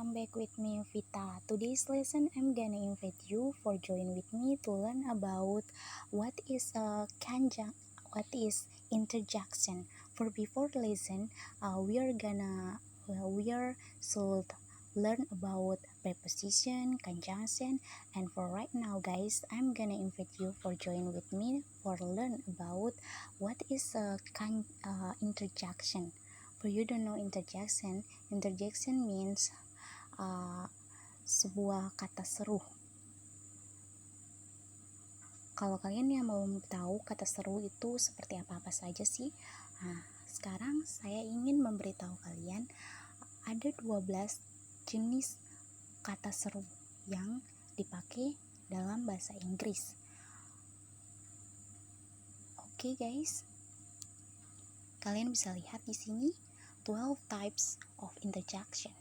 welcome back with me Vita. Today's lesson I'm gonna invite you for join with me to learn about what is what is interjection. For before lesson, we are should learn about preposition, conjunction, and for right now, guys, I'm gonna invite you for join with me for learn about what is interjection. For you don't know interjection, interjection means sebuah kata seru. Kalau kalian yang mau tahu kata seru itu seperti apa saja sih? Nah, sekarang saya ingin memberitahu kalian ada 12 jenis kata seru yang dipakai dalam bahasa Inggris. Oke, guys. Kalian bisa lihat di sini 12 types of interjection.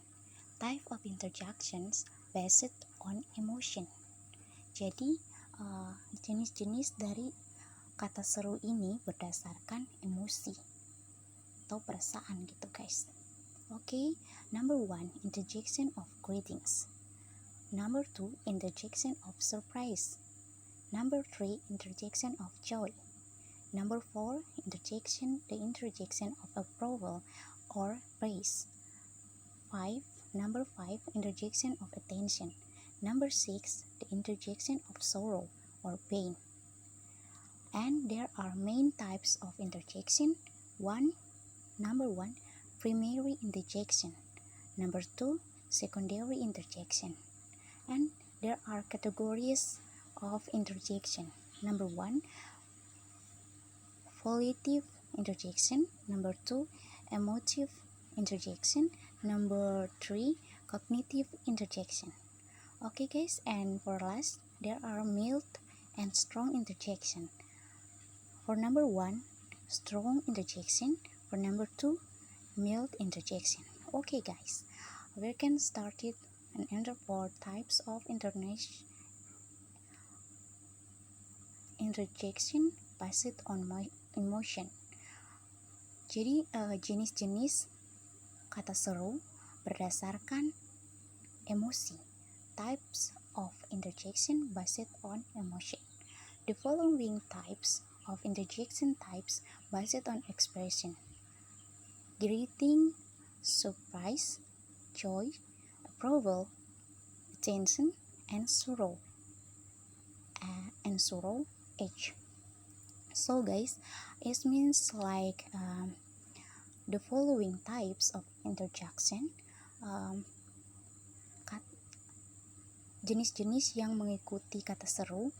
Type of interjections based on emotion. Jadi jenis-jenis dari kata seru ini berdasarkan emosi atau perasaan gitu guys. Oke, number 1 interjection of greetings. Number 2 interjection of surprise. Number 3 interjection of joy. Number 4 the interjection of approval or praise. Number 5 interjection of attention. Number 6 the interjection of sorrow or pain. And there are main types of interjection. Number 1 primary interjection. Number 2 secondary interjection. And there are categories of interjection. Number 1 volitive interjection. Number 2 emotive interjection. Number 3 cognitive interjection. Okay guys, and for last there are mild and strong interjection. For number 1 strong interjection. For number 2 mild interjection. Okay guys, we can start it and enter 4 types of interjection based on my emotion. Jadi jenis-jenis kata seru berdasarkan emosi. Types of interjection based on emotion. The following types of interjection types based on expression: greeting, surprise, joy, approval, attention, and sorrow. Age. So guys, it means like the following types of interjection, jenis-jenis yang mengikuti kata seru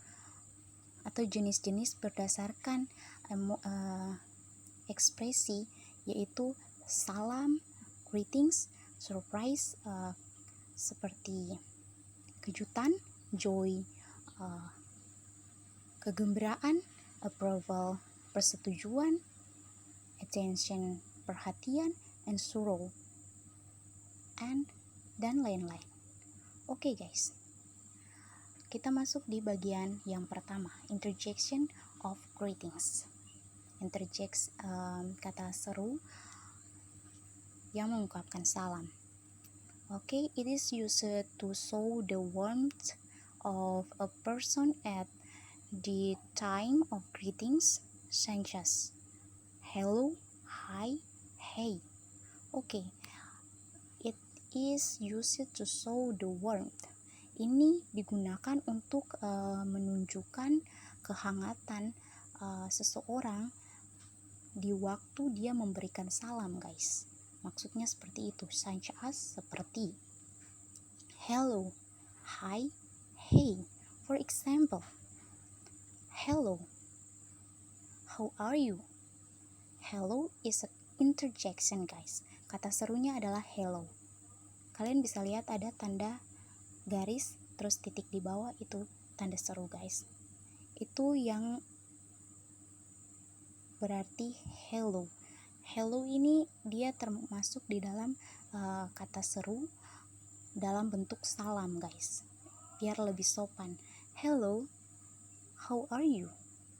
atau jenis-jenis berdasarkan ekspresi, yaitu salam, greetings, surprise, seperti kejutan, joy, kegembiraan, approval, persetujuan, attention, perhatian, and sorrow, dan lain-lain. Oke guys, kita masuk di bagian yang pertama, interjection of greetings. Kata seru yang mengungkapkan salam. Okay, it is used to show the warmth of a person at the time of greetings, such as hello, hi, hey. Okay, it is used to show the warmth. Ini digunakan untuk menunjukkan kehangatan seseorang di waktu dia memberikan salam guys. Maksudnya seperti itu, such as seperti hello, hi, hey. For example, hello, how are you? Hello is an interjection guys. Kata serunya adalah hello. Kalian bisa lihat ada tanda garis terus titik di bawah, itu tanda seru guys. Itu yang berarti hello. Hello ini dia termasuk di dalam kata seru dalam bentuk salam guys, biar lebih sopan. Hello, how are you?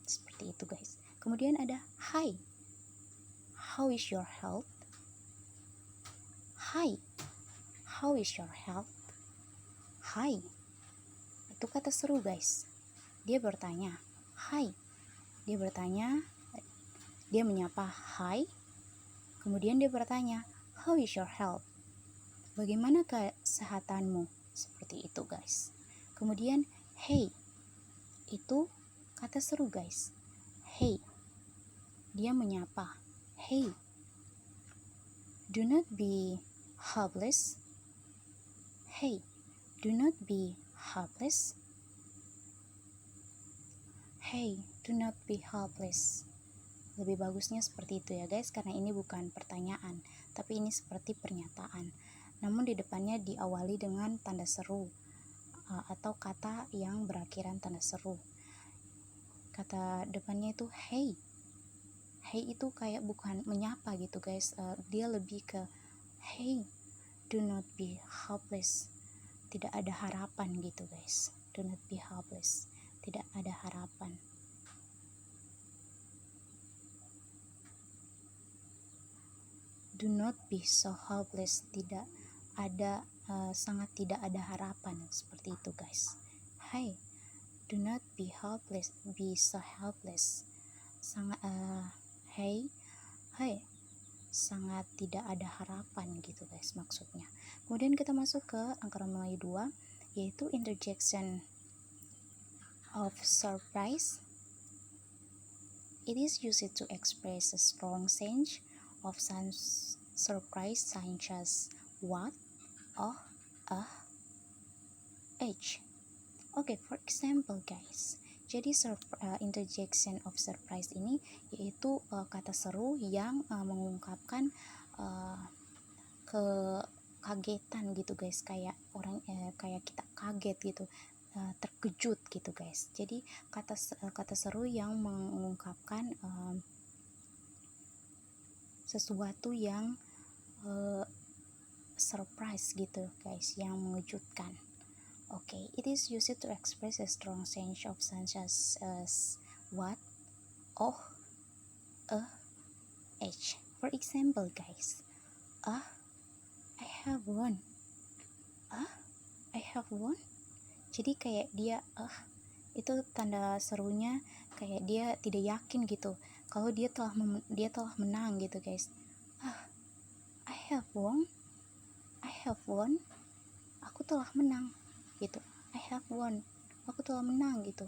Seperti itu guys. Kemudian ada hi, how is your health? Hi, How is your health? Hi. Itu kata seru guys. Dia bertanya, hi. Dia bertanya, dia menyapa hi. Kemudian dia bertanya, how is your health? Bagaimana kesehatanmu? Seperti itu guys. Kemudian, hey. Itu kata seru guys. Hey. Dia menyapa, hey. Do not be helpless. Hey. Do not be helpless. Hey, do not be helpless. Lebih bagusnya seperti itu ya guys, karena ini bukan pertanyaan, tapi ini seperti pernyataan. Namun di depannya diawali dengan tanda seru atau kata yang berakhiran tanda seru. Kata depannya itu hey. Hey itu kayak bukan menyapa gitu guys, dia lebih ke hey, do not be helpless. Tidak ada harapan gitu guys. Do not be helpless. Tidak ada harapan. Do not be so helpless. Tidak ada, sangat tidak ada harapan. Seperti itu guys. Hey, do not be helpless. Be so helpless. Sangat, hey, sangat tidak ada harapan gitu guys maksudnya. Kemudian kita masuk ke angka Romawi 2, yaitu interjection of surprise. It is used to express a strong sense of some surprise such as what, oh, age. Okay, for example guys, jadi interjection of surprise ini yaitu kata seru yang mengungkapkan kekagetan gitu guys, kayak orang kayak kita kaget gitu, terkejut gitu guys. Jadi kata seru yang mengungkapkan sesuatu yang surprise gitu guys, yang mengejutkan. Okay, it is used to express a strong sense of such as what, oh, age. For example guys, I have won. I have won. Jadi kayak dia itu tanda serunya, kayak dia tidak yakin gitu kalau dia telah menang gitu guys. I have won. Aku telah menang gitu. I have won. Aku telah menang gitu.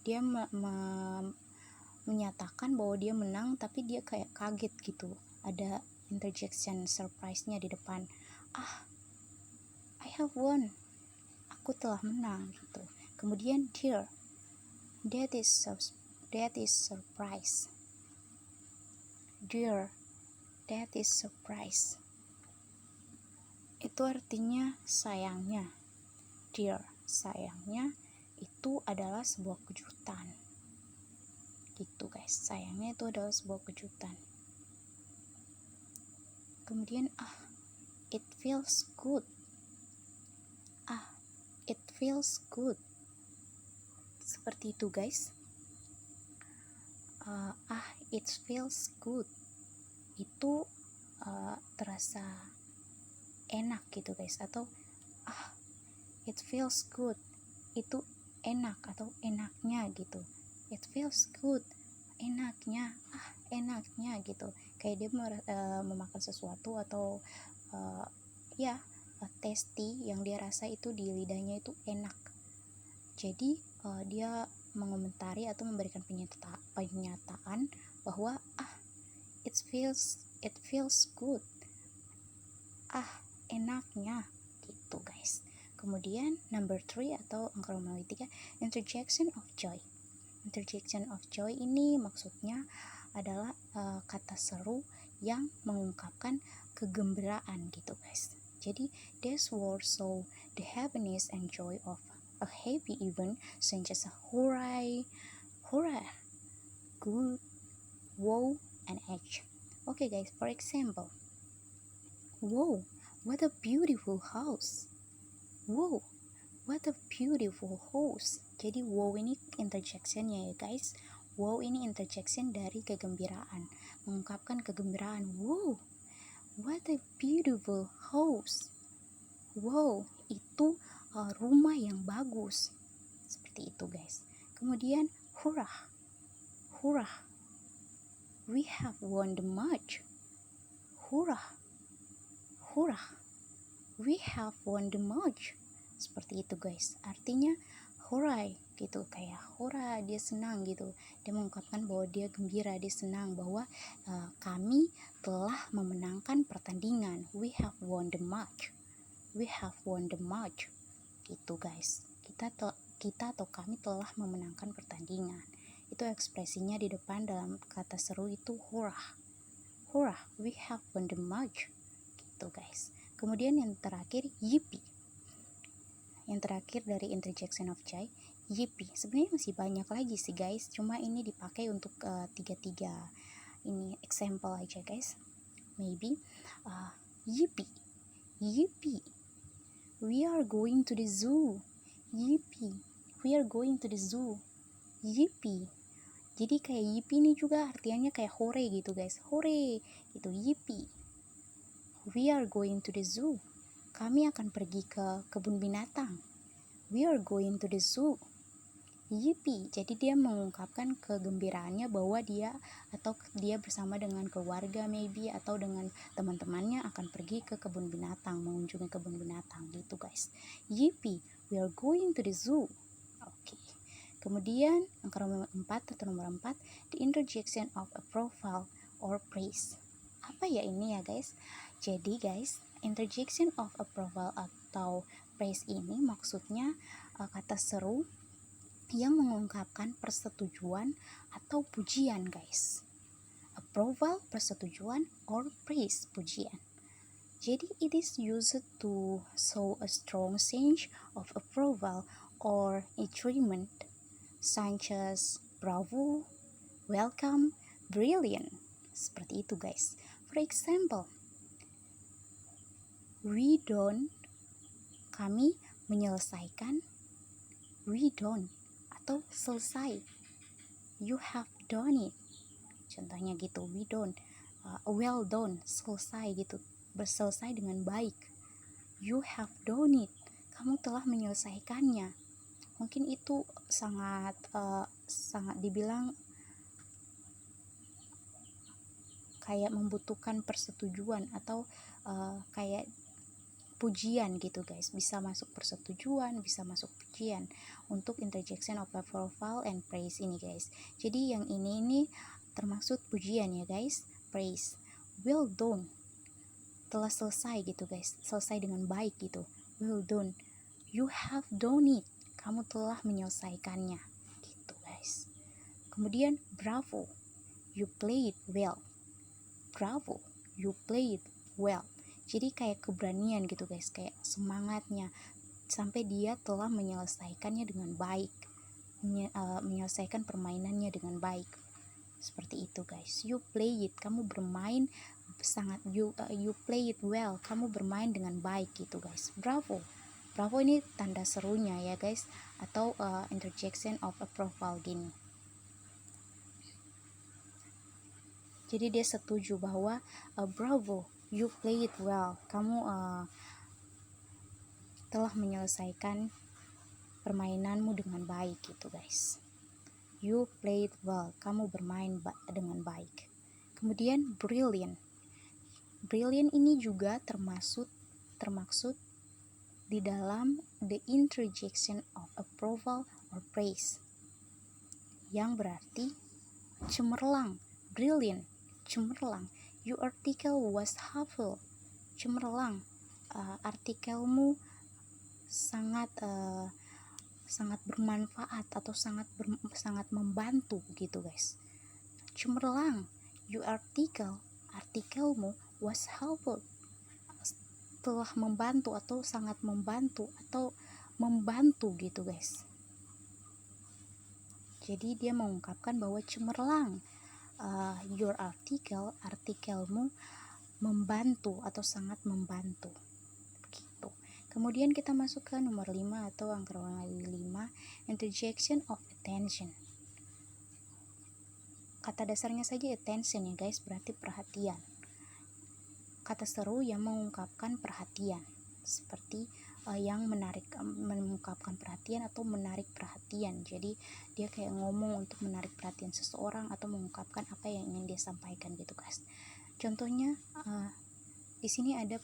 Dia menyatakan bahwa dia menang, tapi dia kayak kaget gitu. Ada interjection surprise-nya di depan. I have won. Aku telah menang gitu. Kemudian dear, that is surprise. Dear, that is surprise. Itu artinya sayangnya. Dear, sayangnya itu adalah sebuah kejutan. Gitu guys, sayangnya itu adalah sebuah kejutan. Kemudian it feels good. It feels good. Seperti itu guys. It feels good. Itu terasa enak gitu guys, atau it feels good. Itu enak atau enaknya gitu. It feels good. Enaknya, enaknya gitu. Kayak dia memakan sesuatu atau tasty, yang dia rasa itu di lidahnya itu enak. Jadi dia mengomentari atau memberikan pernyataan bahwa it feels good. Enaknya gitu guys. Kemudian number 3 atau angka Romawi 3, interjection of joy. Interjection of joy ini maksudnya adalah kata seru yang mengungkapkan kegembiraan gitu guys. Jadi these words show the happiness and joy of a happy event such as hooray, good, wow, and age. Okay guys, for example, wow, what a beautiful house. Wow, what a beautiful house. Jadi wow ini interjectionnya ya guys. Wow ini interjection dari kegembiraan, mengungkapkan kegembiraan. Wow, What a beautiful house. Wow, itu rumah yang bagus. Seperti itu guys. Kemudian hurrah. Hurrah. We have won the match. Hurrah. Hurrah. We have won the match. Seperti itu guys. Artinya hooray gitu, kayak hurrah, dia senang gitu. Dia mengungkapkan bahwa dia gembira, dia senang bahwa kami telah memenangkan pertandingan. We have won the match. We have won the match. Gitu guys. Kita atau kami telah memenangkan pertandingan. Itu ekspresinya di depan dalam kata seru itu hurrah. Hurrah, we have won the match. Gitu guys. Kemudian yang terakhir yippee. Yang terakhir dari interjection of joy, yippee. Sebenarnya masih banyak lagi sih guys, cuma ini dipakai untuk tiga ini example aja guys. Maybe yippee. Yippee. We are going to the zoo. Yippee. We are going to the zoo. Yippee. Jadi kayak yippee ini juga artinya kayak hore gitu guys. Hore itu yippee. We are going to the zoo. Kami akan pergi ke kebun binatang. We are going to the zoo. Yippee. Jadi dia mengungkapkan kegembiraannya bahwa dia bersama dengan keluarga maybe atau dengan teman-temannya akan pergi ke kebun binatang, mengunjungi kebun binatang gitu guys. Yippee. We are going to the zoo. Oke. Kemudian angka nomor 4, the interjection of approval or praise. Apa ya ini ya guys? Jadi guys, interjection of approval atau praise ini maksudnya kata seru yang mengungkapkan persetujuan atau pujian guys. Approval, persetujuan, or praise, pujian. Jadi it is used to show a strong sense of approval or enjoyment, such as bravo, welcome, brilliant. Seperti itu guys. For example, we don't, kami menyelesaikan, we don't, atau selesai, you have done it. Contohnya gitu, we don't, well done, selesai gitu, berselesai dengan baik. You have done it, kamu telah menyelesaikannya. Mungkin itu sangat dibilang kayak membutuhkan persetujuan atau kayak pujian gitu guys, bisa masuk persetujuan, bisa masuk pujian untuk interjection of approval and praise ini guys. Jadi yang ini termasuk pujian ya guys, praise. Well done, telah selesai gitu guys, selesai dengan baik gitu. Well done, you have done it, kamu telah menyelesaikannya gitu guys. Kemudian bravo, you played well. Bravo, you played well. Jadi kayak keberanian gitu guys, kayak semangatnya sampai dia telah menyelesaikannya dengan baik, menyelesaikan permainannya dengan baik. Seperti itu guys. You play it, kamu bermain sangat, you play it well, kamu bermain dengan baik gitu guys. Bravo. Bravo ini tanda serunya ya guys, atau interjection of approval gini. Jadi dia setuju bahwa bravo, you play it well, kamu telah menyelesaikan permainanmu dengan baik gitu guys. You played well, kamu bermain dengan baik. Kemudian brilliant. Brilliant ini juga termaksud di dalam the interjection of approval or praise, yang berarti cemerlang. Brilliant, cemerlang. Your article was helpful. Cemerlang, artikelmu sangat bermanfaat atau sangat membantu gitu guys. Cemerlang, your artikelmu was helpful, telah membantu atau sangat membantu atau membantu gitu guys. Jadi dia mengungkapkan bahwa cemerlang, your artikelmu membantu atau sangat membantu gitu. Kemudian kita masuk ke nomor 5 atau angka 5, interjection of attention. Kata dasarnya saja attention ya guys, berarti perhatian. kata seru yang mengungkapkan perhatian, seperti yang mengungkapkan perhatian atau menarik perhatian. Jadi dia kayak ngomong untuk menarik perhatian seseorang atau mengungkapkan apa yang ingin dia sampaikan gitu guys. Contohnya di sini ada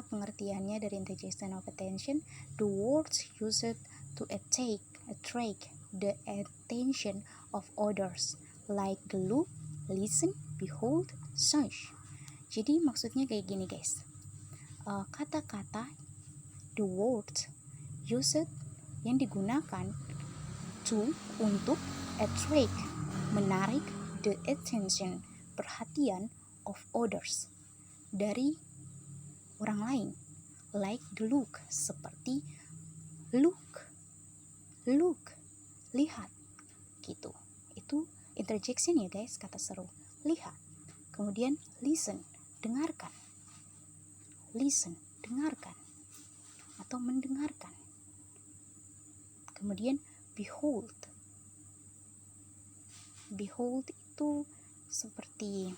pengertiannya dari interjection of attention. The words used to attract the attention of others, like the look, listen, behold, search. Jadi maksudnya kayak gini guys. Kata-kata the words used yang digunakan untuk attract, menarik the attention, perhatian of others, dari orang lain, like the look, seperti look, lihat gitu. Itu interjection ya guys, kata seru, lihat. Kemudian listen, dengarkan atau mendengarkan. Kemudian behold itu seperti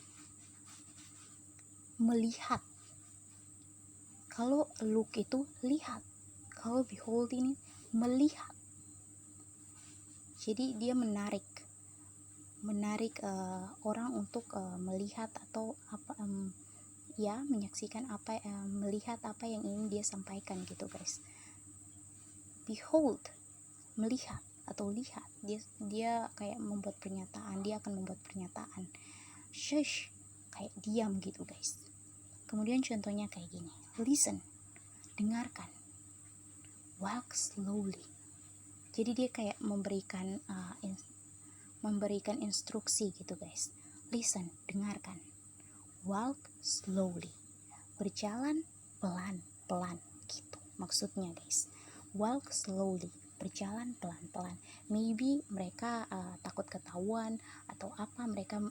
melihat. Kalau look itu lihat, kalau behold ini melihat. Jadi dia menarik orang untuk melihat atau menyaksikan melihat apa yang ingin dia sampaikan gitu guys. Behold, melihat atau lihat, dia kayak membuat pernyataan, dia akan membuat pernyataan. Shush, kayak diam gitu guys. Kemudian contohnya kayak gini, listen, dengarkan. Walk slowly, jadi dia kayak memberikan instruksi gitu guys. Listen, dengarkan. Walk slowly, berjalan pelan-pelan gitu maksudnya guys. Walk slowly, berjalan pelan-pelan. Maybe mereka takut ketahuan atau apa, mereka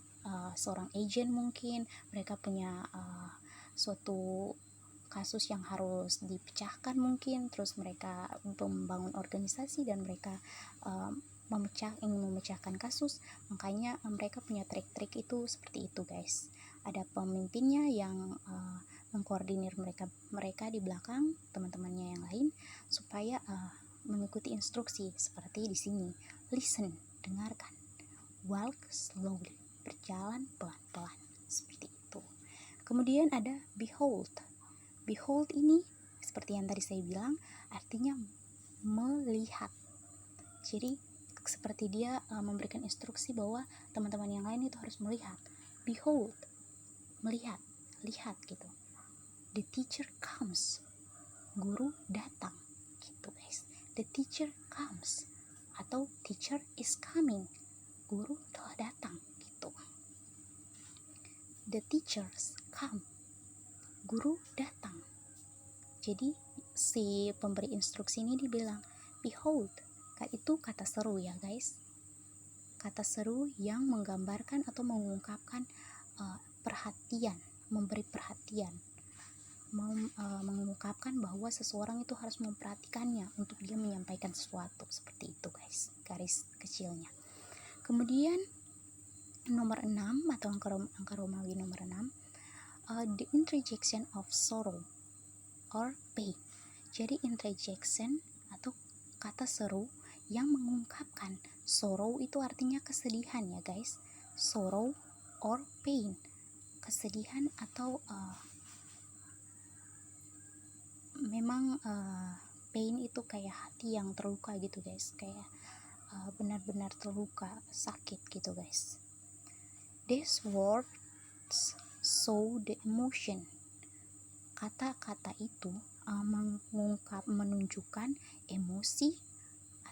seorang agent mungkin, mereka punya suatu kasus yang harus dipecahkan mungkin, terus mereka membangun organisasi dan mereka ingin memecahkan kasus, makanya mereka punya trik-trik itu seperti itu guys. Ada pemimpinnya yang mengkoordinir mereka di belakang, teman-temannya yang lain, supaya mengikuti instruksi seperti di sini. Listen, dengarkan. Walk slowly, berjalan pelan-pelan, seperti itu. Kemudian ada behold. Behold ini seperti yang tadi saya bilang, artinya melihat. Jadi seperti dia memberikan instruksi bahwa teman-teman yang lain itu harus melihat. Behold, melihat, lihat gitu. The teacher comes, guru datang gitu guys. The teacher comes atau teacher is coming, guru telah datang gitu. The teachers come, guru datang. Jadi si pemberi instruksi ini dibilang behold, itu kata seru ya guys. Kata seru yang menggambarkan atau mengungkapkan perhatian, memberi perhatian, mengungkapkan bahwa seseorang itu harus memperhatikannya untuk dia menyampaikan sesuatu, seperti itu guys, garis kecilnya. Kemudian nomor 6 atau angka Romawi nomor 6, the interjection of sorrow or pain. Jadi interjection atau kata seru yang mengungkapkan sorrow itu artinya kesedihan ya guys. Sorrow or pain, kesedihan atau memang pain itu kayak hati yang terluka gitu guys, kayak benar-benar terluka, sakit gitu guys. These words show the emotion. Kata-kata itu menunjukkan emosi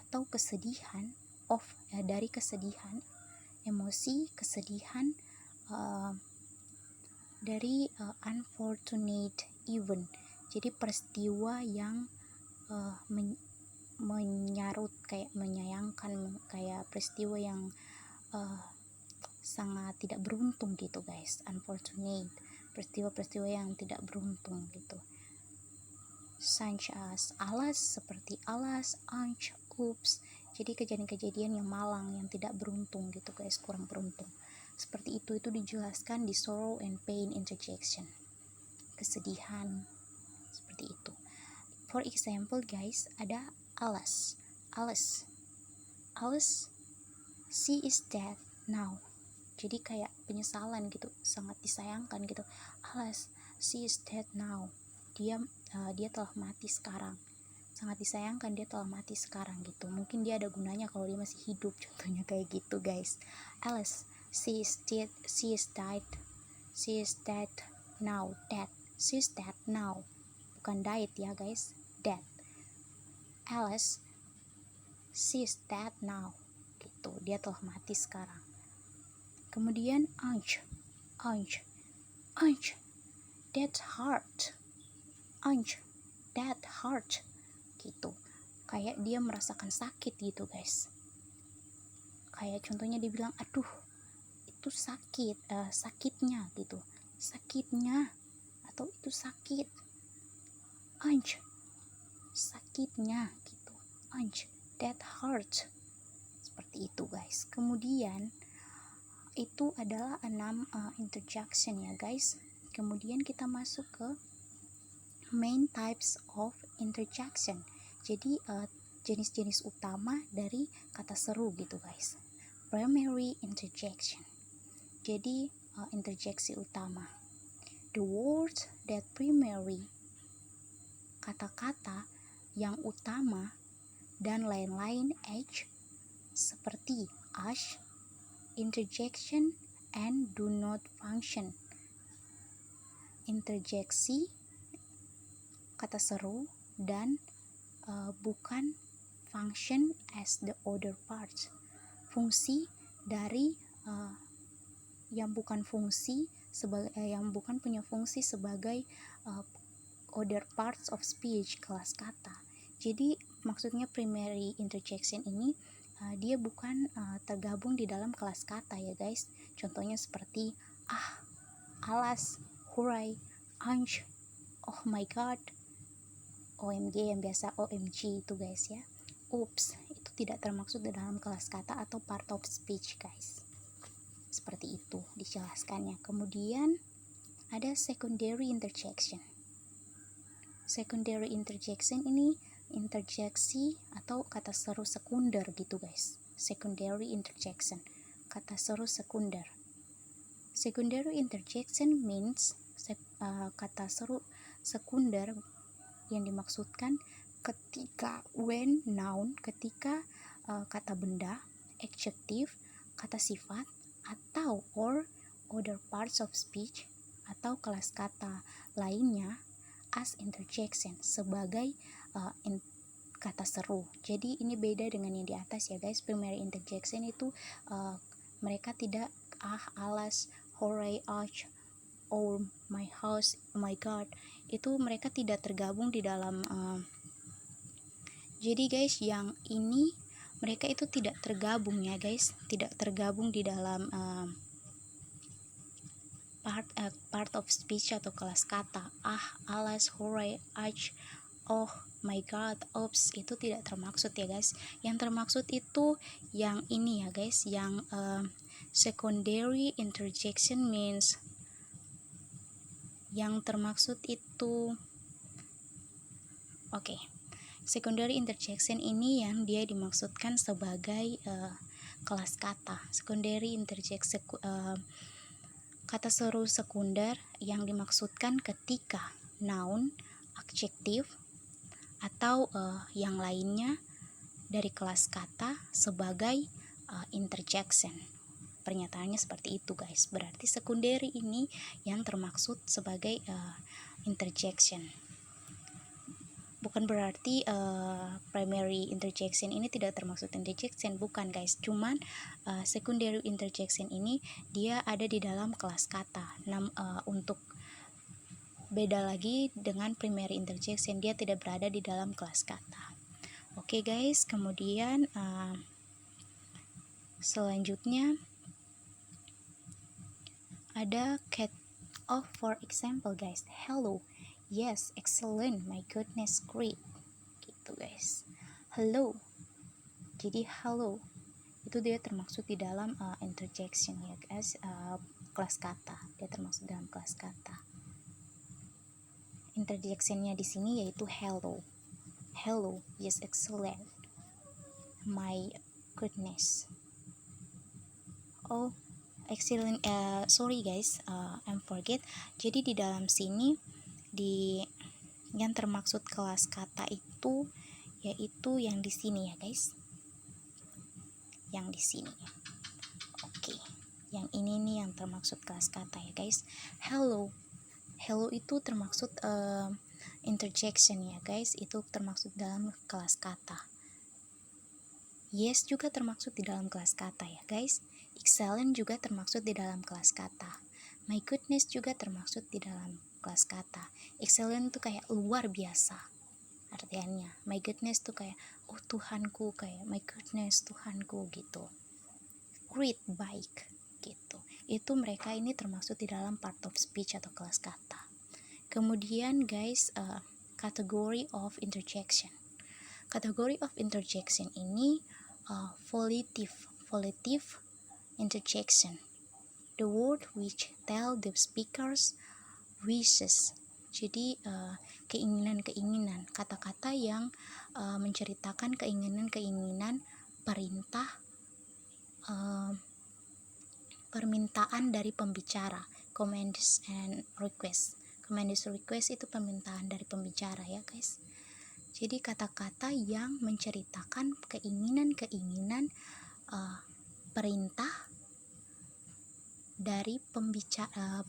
atau kesedihan dari kesedihan, emosi kesedihan dari unfortunate event. Jadi peristiwa yang menyarut, kayak menyayangkan, kayak peristiwa yang sangat tidak beruntung gitu guys. Unfortunate, peristiwa-peristiwa yang tidak beruntung gitu. Such as alas, seperti alas, oops. Jadi kejadian-kejadian yang malang, yang tidak beruntung gitu guys, kurang beruntung. Seperti itu dijelaskan di sorrow and pain interjection. Kesedihan, seperti itu. For example guys, ada Alice. She is dead now. Jadi kayak penyesalan gitu, sangat disayangkan gitu. Alice, she is dead now. Dia telah mati sekarang. Sangat disayangkan dia telah mati sekarang gitu. Mungkin dia ada gunanya kalau dia masih hidup, contohnya kayak gitu guys. Alice, she is dead now. She is dead now. Bukan died ya guys, dead. Alice, she is dead now. Gitu, dia telah mati sekarang. Kemudian Ange, that heart. Gitu. Kayak dia merasakan sakit gitu guys. Kayak contohnya dia bilang, aduh itu sakit, sakitnya gitu. Sakitnya atau itu sakit. Ange, sakitnya gitu. Ange, that hurt. Seperti itu guys. Kemudian itu adalah 6 interjection ya guys. Kemudian kita masuk ke main types of interjection. Jadi jenis-jenis utama dari kata seru gitu guys. Primary interjection. Jadi interjeksi utama. The words that primary, kata-kata yang utama dan lain-lain H seperti ash, interjection, and do not function. Interjeksi, kata seru, dan bukan function as the other parts. Fungsi dari yang bukan punya fungsi sebagai other parts of speech, kelas kata. Jadi maksudnya primary interjection ini dia bukan tergabung di dalam kelas kata ya guys. Contohnya seperti alas, hurai, anj, oh my god, OMG yang biasa OMG itu guys ya. Oops, itu tidak termaksud di dalam kelas kata atau part of speech guys. Seperti itu dijelaskannya. Kemudian ada secondary interjection. Secondary interjection ini interjeksi atau kata seru sekunder gitu guys. Secondary interjection, kata seru sekunder. Secondary interjection means kata seru sekunder yang dimaksudkan ketika when noun, ketika kata benda, adjective, kata sifat, atau or other parts of speech atau kelas kata lainnya as interjection sebagai kata seru. Jadi ini beda dengan yang di atas ya guys. Primary interjection itu mereka tidak alas, hooray, ouch, oh my house, oh my god, itu mereka tidak tergabung di dalam jadi guys yang ini mereka itu tidak tergabung ya guys, tidak tergabung di dalam part of speech atau kelas kata. Alas, hooray, ouch, oh my god, oops, itu tidak termaksud ya guys. Yang termaksud itu yang ini ya guys, yang secondary interjection means yang termaksud itu secondary interjection ini yang dia dimaksudkan sebagai kelas kata. Secondary interjection kata seru sekunder yang dimaksudkan ketika noun, adjective, atau yang lainnya dari kelas kata sebagai interjection. Pernyataannya seperti itu guys. Berarti secondary ini yang termaksud sebagai interjection. Bukan berarti primary interjection ini tidak termaksud interjection, bukan guys. Cuman secondary interjection ini dia ada di dalam kelas kata. Untuk beda lagi dengan primary interjection, dia tidak berada di dalam kelas kata. Oke guys, kemudian selanjutnya ada cat. For example guys, hello, yes, excellent, my goodness, great, gitu guys. Hello, jadi hello itu dia termasuk di dalam interjection ya guys, kelas kata, dia termasuk dalam kelas kata. Interjectionnya di sini yaitu hello. Hello, yes, excellent. My goodness. Oh, excellent. Sorry guys, I'm forget. Jadi di dalam sini yang termaksud kelas kata itu yaitu yang di sini ya guys. Yang di sini. Oke. Yang ini nih yang termaksud kelas kata ya guys. Hello. Hello itu termaksud interjection ya guys. Itu termaksud dalam kelas kata. Yes juga termaksud di dalam kelas kata ya guys. Excellent juga termaksud di dalam kelas kata. My goodness juga termaksud di dalam kelas kata. Excellent itu kayak luar biasa artiannya. My goodness tuh kayak oh Tuhanku, kayak my goodness Tuhanku gitu. Great, baik gitu. Itu mereka ini termasuk di dalam part of speech atau kelas kata. Kemudian guys, category of interjection. Kategori of interjection ini volitive interjection. The word which tell the speakers wishes. Jadi keinginan-keinginan, kata-kata yang menceritakan keinginan-keinginan, perintah, permintaan dari pembicara. Commands and request. Commands request itu permintaan dari pembicara ya guys. Jadi kata-kata yang menceritakan keinginan-keinginan, perintah dari pembicara,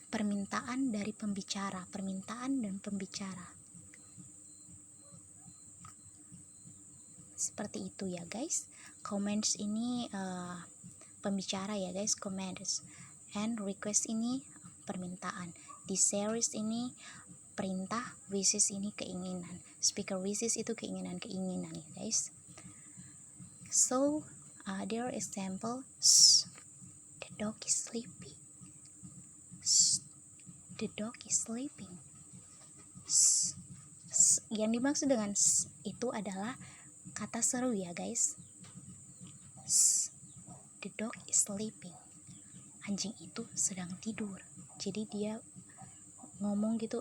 permintaan dari pembicara, permintaan dan pembicara. Seperti itu ya guys. Commands ini pembicara ya guys, commands. And request ini permintaan. Desires ini perintah, wishes ini keinginan. Speaker wishes itu keinginan-keinginan ya guys. So, their example, the dog is sleepy. The dog is sleeping. Yang dimaksud dengan itu adalah kata seru ya guys. The dog is sleeping. Anjing itu sedang tidur. Jadi dia ngomong gitu,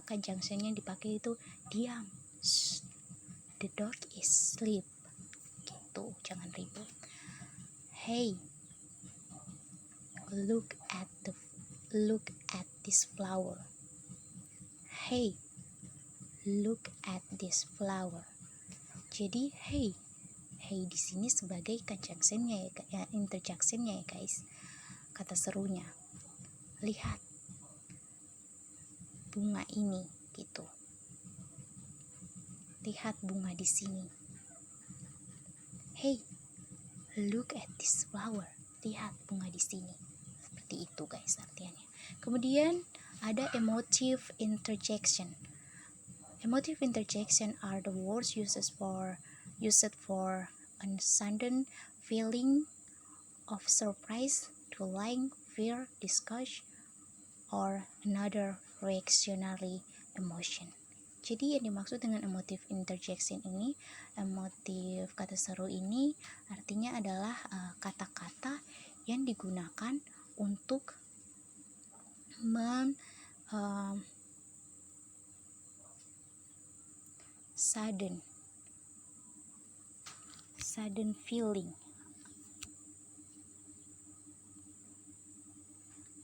conjunctionnya dipakai itu diam. The dog is sleep. Gitu, jangan ribut. Hey, look at this flower. Hey, look at this flower. Jadi hey di sini sebagai conjunctionnya ya, interjectionnya ya guys, kata serunya. Lihat bunga ini gitu. Lihat bunga di sini. Hey, look at this flower. Lihat bunga di sini. Seperti itu guys artiannya. Kemudian ada emotive interjection. Emotive interjection are the words used for a sudden feeling of surprise, delight, fear, disgust, or another reactionary emotion. Jadi yang dimaksud dengan emotive interjection ini, emotif kata seru ini artinya adalah kata-kata yang digunakan untuk sudden feeling.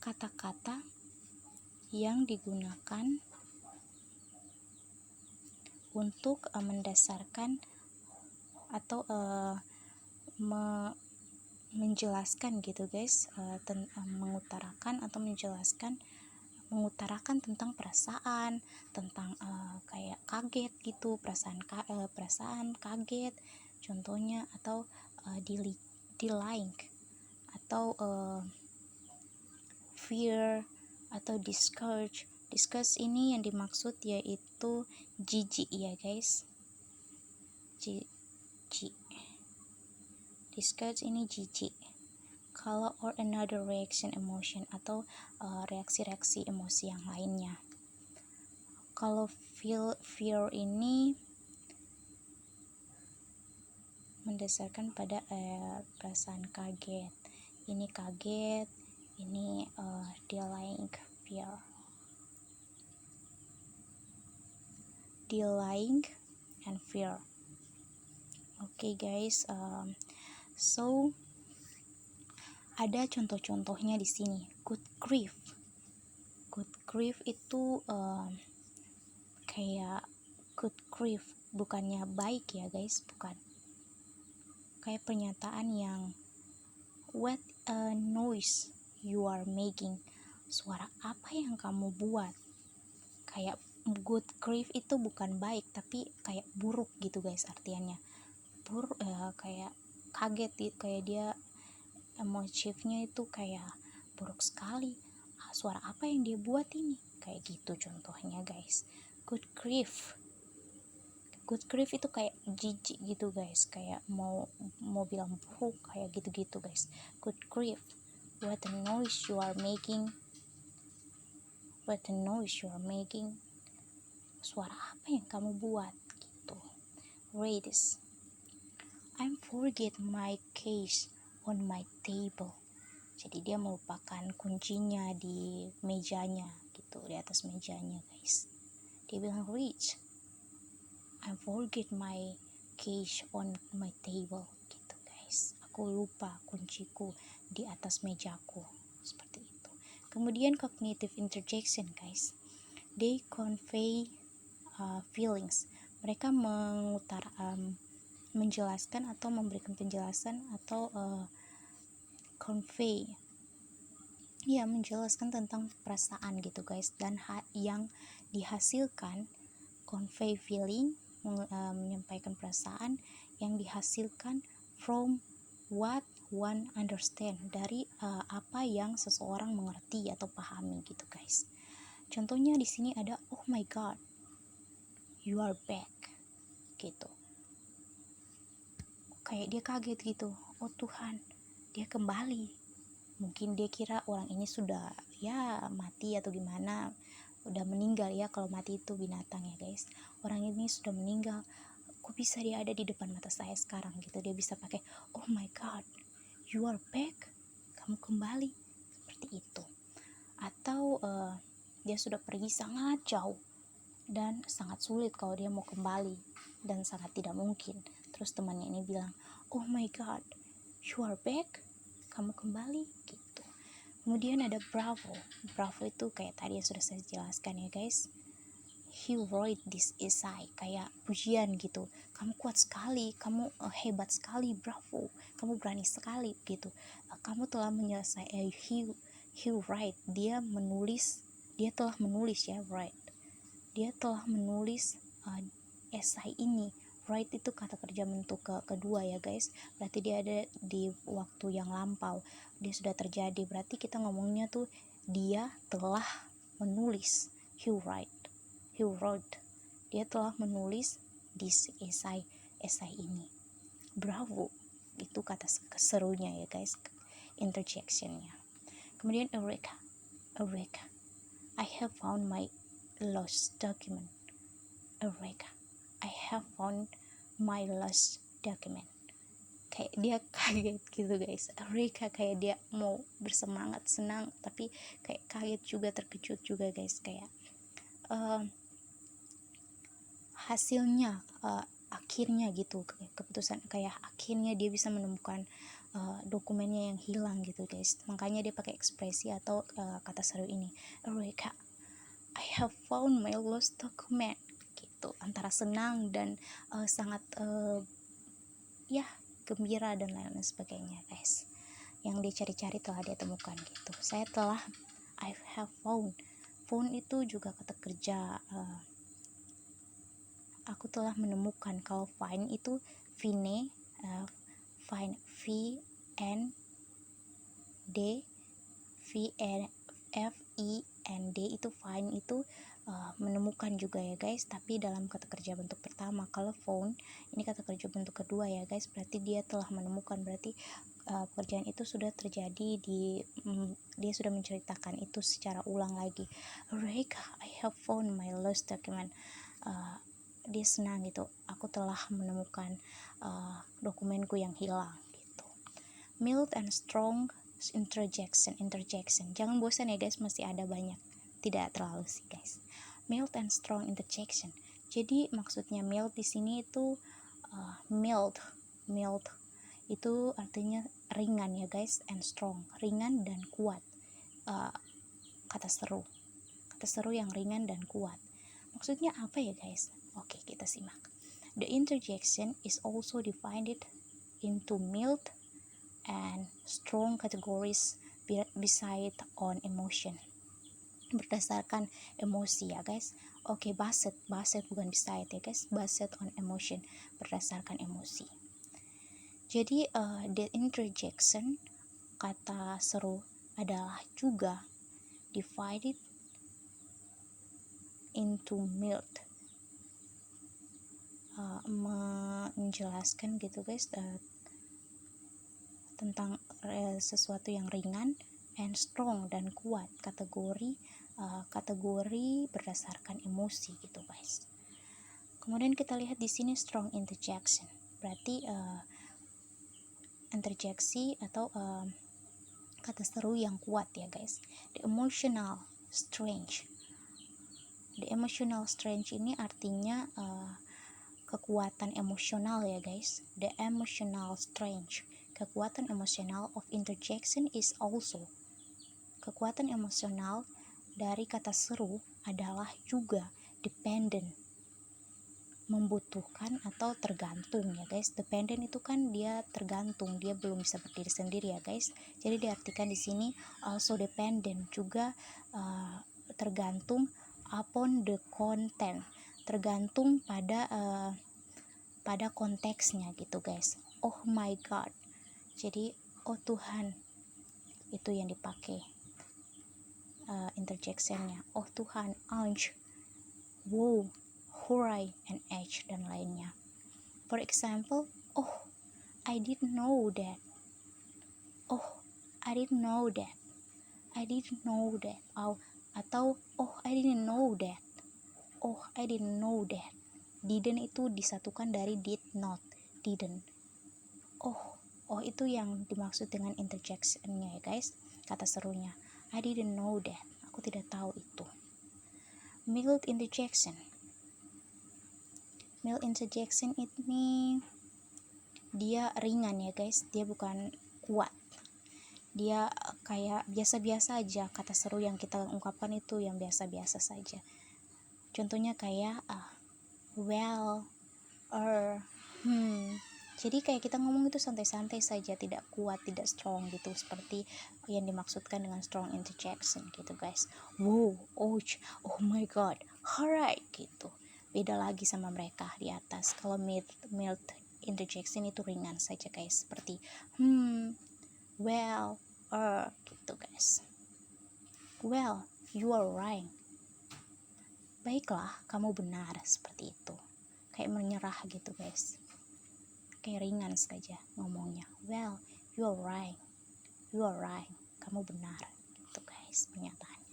Kata-kata yang digunakan untuk mendasarkan atau menjelaskan gitu guys, mengutarakan tentang perasaan, tentang kayak kaget gitu, perasaan kaget contohnya, atau delight atau fear atau discourage. Discuss ini yang dimaksud yaitu jijik ya guys. Jijik. Discuss ini jijik. Kalau or another reaction emotion atau reaksi-reaksi emosi yang lainnya. Kalau fear ini mendasarkan pada perasaan kaget. Ini kaget, ini delaying fear. Delaying and fear. Okay guys, so ada contoh-contohnya di sini. Good grief. Good grief itu kayak good grief, bukannya baik ya guys, bukan. Kayak pernyataan yang what a noise you are making. Suara apa yang kamu buat? Kayak good grief itu bukan baik, tapi kayak buruk gitu guys artiannya. Buruk, kayak kaget, kayak dia emotifnya itu kayak buruk sekali. Suara apa yang dia buat ini? Kayak gitu contohnya guys. Good grief. Good grief itu kayak jijik gitu guys, kayak mau bilang buruk kayak gitu-gitu guys. Good grief. What a noise you are making. What a noise you are making. Suara apa yang kamu buat gitu. Read this. I forget my keys on my table. Jadi dia melupakan kuncinya di mejanya gitu, di atas mejanya guys. Dia bilang Rich, I forget my keys on my table gitu guys. Aku lupa kunciku di atas mejaku, seperti itu. Kemudian cognitive interjection guys. They convey feelings. Mereka menjelaskan atau memberikan penjelasan atau convey, ya menjelaskan tentang perasaan gitu guys, dan yang dihasilkan convey feeling, menyampaikan perasaan yang dihasilkan from what one understand, dari apa yang seseorang mengerti atau pahami gitu guys. Contohnya di sini ada oh my god, you are back gitu. Kayak dia kaget gitu, oh Tuhan, dia kembali. Mungkin dia kira orang ini sudah ya mati atau gimana, udah meninggal ya, kalau mati itu binatang ya guys. Orang ini sudah meninggal, kok bisa dia ada di depan mata saya sekarang gitu. Dia bisa pakai oh my god, you are back, kamu kembali, seperti itu. Atau dia sudah pergi sangat jauh dan sangat sulit kalau dia mau kembali, dan sangat tidak mungkin. Terus temannya ini bilang oh my god, you are back, kamu kembali gitu. Kemudian ada bravo. Bravo itu kayak tadi yang sudah saya jelaskan ya guys. He wrote this essay, kayak pujian gitu. Kamu kuat sekali, kamu hebat sekali, bravo. Kamu berani sekali gitu. Kamu telah menyelesaikan. He write, dia telah menulis ya, write. Dia telah menulis essay ini. Write itu kata kerja bentuk kedua ya guys, berarti dia ada di waktu yang lampau, dia sudah terjadi, berarti kita ngomongnya tuh dia telah menulis. He wrote, dia telah menulis this essay ini. Bravo, itu kata serunya ya guys, interjectionnya. Kemudian Eureka, I have found my lost document. Eureka, I have found my lost document. Kayak dia kaget gitu guys. Eureka, kayak dia mau bersemangat, senang, tapi kayak kaget juga, terkejut juga guys. Kayak hasilnya, akhirnya gitu, keputusan, kayak akhirnya dia bisa menemukan dokumennya yang hilang gitu guys. Makanya dia pakai ekspresi atau kata seru ini, Eureka, I have found my lost document gitu. Antara senang dan sangat ya gembira dan lain-lain sebagainya guys. Yang dia cari-cari telah dia temukan gitu. I have found itu juga kata kerja. Aku telah menemukan. Kalau find itu find, V N D, F I N D itu find itu menemukan juga ya guys, tapi dalam kata kerja bentuk pertama. Kalau found ini kata kerja bentuk kedua ya guys, berarti dia telah menemukan, berarti pekerjaan itu sudah terjadi dia sudah menceritakan itu secara ulang lagi. Eureka, I have found my lost document. dia senang gitu, aku telah menemukan dokumenku yang hilang gitu. Mild and strong interjection. Jangan bosan ya guys, masih ada banyak, tidak terlalu sih guys. Mild and strong interjection. Jadi maksudnya mild di sini itu mild itu artinya ringan ya guys, and strong ringan dan kuat. Kata seru yang ringan dan kuat. Maksudnya apa ya guys? Oke, kita simak. The interjection is also divided into mild and strong categories based on emotion. Berdasarkan emosi ya guys. Oke, based bukan beside ya guys, based on emotion, berdasarkan emosi. Jadi the interjection, kata seru, adalah juga divided into mild, menjelaskan gitu guys tentang sesuatu yang ringan, and strong dan kuat, kategori berdasarkan emosi gitu guys. Kemudian kita lihat di sini strong interjection, berarti interjeksi atau kata seru yang kuat ya guys. The emotional strength ini artinya kekuatan emosional ya guys. The emotional strength, kekuatan emosional of interjection is also, kekuatan emosional dari kata seru adalah juga dependent, membutuhkan atau tergantung ya guys. Dependent itu kan dia tergantung, dia belum bisa berdiri sendiri ya guys. Jadi diartikan di sini also dependent, juga tergantung upon the content, tergantung pada konteksnya gitu guys. Oh my god, jadi oh Tuhan, itu yang dipakai interjectionnya. Oh Tuhan, ouch, wow, hooray, and edge, dan lainnya. For example, oh I didn't know that, oh I didn't know that, atau oh I didn't know that, oh I didn't know that. Didn't itu disatukan dari did not, didn't. Oh itu yang dimaksud dengan interjectionnya ya guys, kata serunya. I didn't know that, aku tidak tahu itu. Mild interjection ini dia ringan ya guys, dia bukan kuat, dia kayak biasa-biasa aja. Kata seru yang kita ungkapkan itu yang biasa-biasa saja. Contohnya kayak well, jadi kayak kita ngomong itu santai-santai saja, tidak kuat, tidak strong gitu, seperti yang dimaksudkan dengan strong interjection gitu guys. Wow, ouch, oh my god, alright gitu. Beda lagi sama mereka di atas. Kalau mild interjection itu ringan saja guys, seperti well, gitu guys. Well, you are right. Baiklah, kamu benar, seperti itu. Kayak menyerah gitu guys. Kayak ringan saja ngomongnya. Well, you are right. Kamu benar. Gitu guys pernyataannya.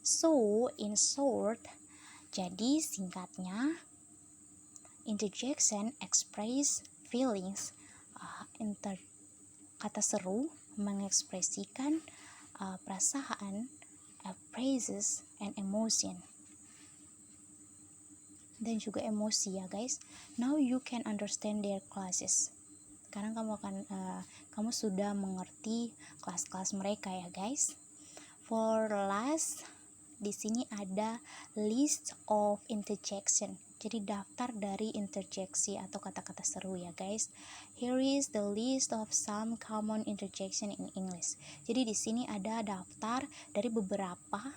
So, in short, jadi singkatnya, interjection express feelings. Kata seru mengekspresikan perasaan, phrases, and emotion, dan juga emosi ya guys. Now you can understand their classes. Sekarang kamu sudah mengerti kelas-kelas mereka ya guys. For last, di sini ada list of interjection. Jadi daftar dari interjeksi atau kata-kata seru ya guys. Here is the list of some common interjection in English. Jadi di sini ada daftar dari beberapa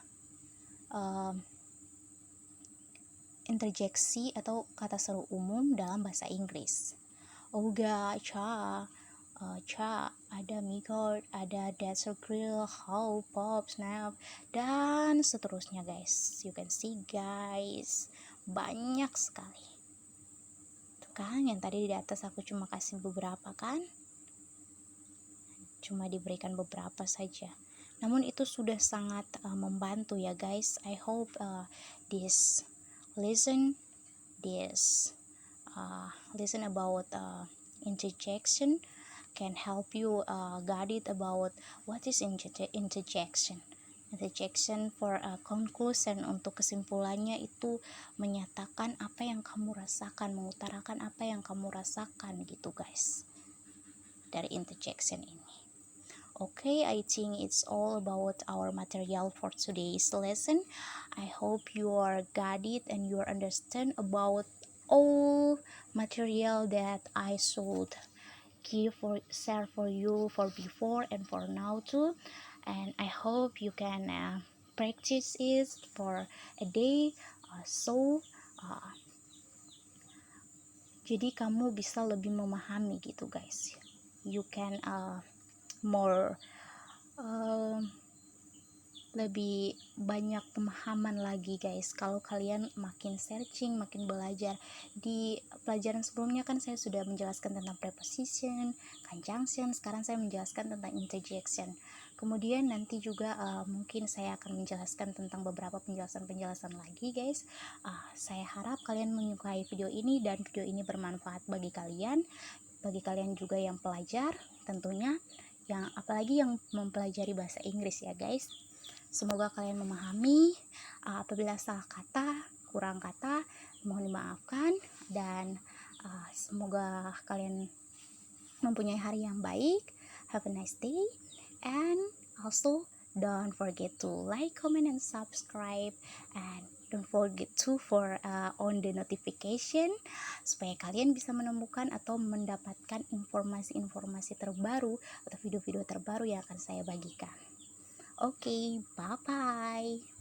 interjeksi atau kata seru umum dalam bahasa Inggris. Oga, cha, ada migord, ada that's a grill, how, pop, snap, dan seterusnya guys. You can see guys, banyak sekali. Tuh kan, yang tadi di atas aku cuma kasih beberapa kan, cuma diberikan beberapa saja. Namun itu sudah sangat membantu ya guys. I hope this lesson this lesson about interjection can help you guide it about what is interjection. Interjection for a conclusion, untuk kesimpulannya itu menyatakan apa yang kamu rasakan, mengutarakan apa yang kamu rasakan gitu guys, dari interjection ini. Okay, I think it's all about our material for today's lesson. I hope you are guided and you understand about all material that I should share for you for before and for now too, and I hope you can practice it for a day so jadi kamu bisa lebih memahami gitu guys, you can more lebih banyak pemahaman lagi guys kalau kalian makin searching, makin belajar. Di pelajaran sebelumnya kan saya sudah menjelaskan tentang preposition, conjunction, sekarang saya menjelaskan tentang interjection. Kemudian nanti juga mungkin saya akan menjelaskan tentang beberapa penjelasan-penjelasan lagi guys. Saya harap kalian menyukai video ini dan video ini bermanfaat bagi kalian juga yang pelajar tentunya, yang apalagi yang mempelajari bahasa Inggris ya guys. Semoga kalian memahami. Apabila salah kata, kurang kata, mohon dimaafkan, dan semoga kalian mempunyai hari yang baik. Have a nice day, and also don't forget to like, comment, and subscribe, and don't forget to on the notification supaya kalian bisa menemukan atau mendapatkan informasi-informasi terbaru atau video-video terbaru yang akan saya bagikan. Okay, bye-bye.